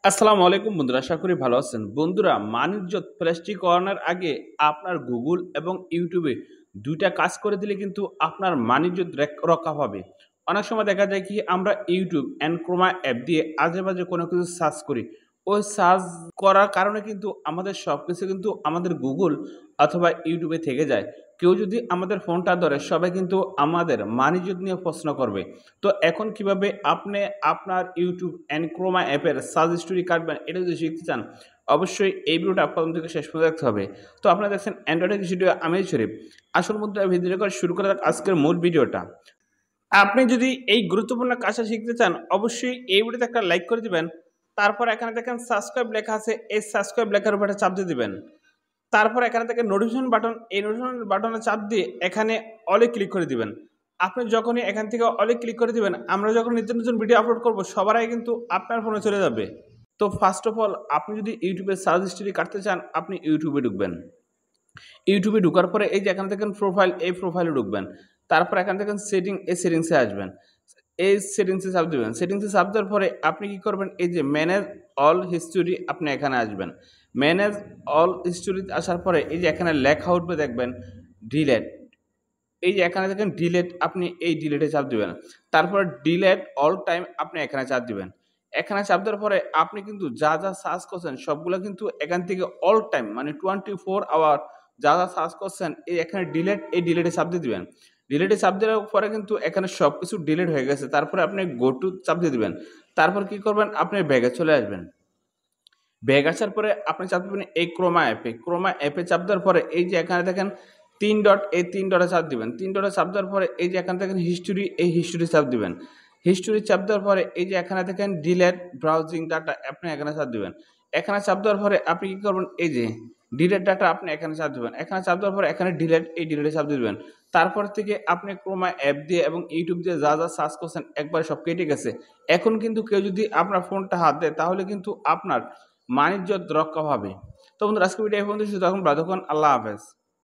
আসসালামু আলাইকুম বন্ধুরা, আশা করি ভালো আছেন। বন্ধুরা, মানিজ্যত প্লাস্টিক করানোর আগে আপনার গুগল এবং ইউটিউবে ২ টা কাজ করে দিলে কিন্তু আপনার মানিজ্যত রক্ষা পাবে। অনেক সময় দেখা যায় কি আমরা ইউটিউব অ্যান্ড ক্রোমা অ্যাপ দিয়ে আজে-বাজে কোনো কিছু সার্চ করি। ওই সার্চ করার কারণে কিন্তু আমাদের সবকিছু কিন্তু আমাদের গুগল অথবা ইউটিউবে থেকে যায়। কেউ যদি আমাদের ফোনটা ধরে সবাই কিন্তু আমাদের মানিজ্যত নিয়ে প্রশ্ন করবে। তো এখন কিভাবে আপনি আপনার ইউটিউব অ্যান্ড ক্রোমা অ্যাপের সার্চ হিস্টোরি কাটবেন এটা যদি শিখতে চান, অবশ্যই এই ভিডিওটা প্রথম থেকে শেষ পর্যন্ত দেখতে হবে। তো আপনারা দেখছেন অ্যান্ড্রয়েড ভিডিও আমি শরীফ। আসল মুদ্রা ভিডিও করে শুরু করা যাক আজকের মূল ভিডিওটা। আপনি যদি এই গুরুত্বপূর্ণ কাজটা শিখতে চান, অবশ্যই এই ভিডিওতে একটা লাইক করে দিবেন। তারপর এখানে দেখেন সাবস্ক্রাইব লেখা আছে, এই সাবস্ক্রাইব লেখার উপর একটা চাপ দিয়ে দিবেন। তারপর এখানে থেকে নোটিফিকেশন বাটন, এই নোটিফিকেশন বাটনে চাপ দিয়ে এখানে অলে ক্লিক করে দিবেন। আপনি যখনই এখান থেকে অলে ক্লিক করে দিবেন, আমরা যখন নিত্য নতুন ভিডিও আপলোড করব সবার আগে কিন্তু আপনার ফোনে চলে যাবে। তো ফার্স্ট অফ অল আপনি যদি ইউটিউবে সার্চ হিস্টরি কাটতে চান, আপনি ইউটিউবে ঢুকবেন। ইউটিউবে ঢোকার পরে এই যে এখান থেকে প্রোফাইল, এই প্রোফাইলে ঢুকবেন। তারপর এখান থেকে সেটিং, এই সেটিংসে আসবেন। এই সেটিংসে চাপ দিবেন। সেটিংসে চাপ দেওয়ার পরে আপনি কি করবেন, এই যে ম্যানেজ অল হিস্টোরি আপনি এখানে আসবেন। ম্যানেজ অল হিস্টোরিতে আসার পরে এই যে এখানে লেখা উঠবে দেখবেন ডিলেট। এই যে এখানে দেখেন ডিলেট, আপনি এই ডিলেটে চাপ দিবেন। তারপর ডিলেট অল টাইম আপনি এখানে চাপ দিবেন। এখানে চাপ দেওয়ার পরে আপনি কিন্তু যা সার্চ করছেন সবগুলো কিন্তু এখান থেকে অল টাইম মানে 24 আওয়ার যা সার্চ করছেন এই এখানে ডিলেট, এই ডিলেটে চাপ দিয়ে দিবেন। ডিলেটে চাপ দেওয়ার পরে কিন্তু এখানে সবকিছু ডিলিট হয়ে গেছে। তারপরে আপনি গো টু চাপ দিয়ে দিবেন। তারপর কি করবেন, আপনি ব্যাগে চলে আসবেন। ব্যাগ আসার পরে আপনি চাপ দিবেন এই ক্রোমা অ্যাপে। ক্রোমা অ্যাপে চাপ দেওয়ার পরে এই যে এখানে দেখেন ৩ ডট, এই ৩ ডটে চাপ দিবেন। ৩ ডটে চাপ দেওয়ার পরে এই যে এখানে দেখেন হিস্টোরি, এই হিস্টোরি চাপ দিবেন। হিস্টোরি চাপ দেওয়ার পরে এই যে এখানে দেখেন ডিলেট ব্রাউজিং ডাটা আপনি এখানে চাপ দিবেন। এখানে চাপ দেওয়ার পরে আপনি কি করবেন, এই যে ডিলেট ডাটা আপনি এখানে চাপ দিবেন। এখানে চাপ দেওয়ার পরে এখানে ডিলেট, এই ডিলেটে চাপ দিবেন। তারপর থেকে আপনি ক্রোমা অ্যাপ দিয়ে এবং ইউটিউব দিয়ে যা সার্চ করছেন একবারে সব কেটে গেছে। এখন কিন্তু কেউ যদি আপনার ফোনটা হাত দেয় তাহলে কিন্তু আপনার মানিজ্য রক্ষা পাবে। তো বন্ধুরা, আজকে ভিডিও এই পর্যন্ত। শুধু এখন ভালো থাকুন। আল্লাহ হাফেজ।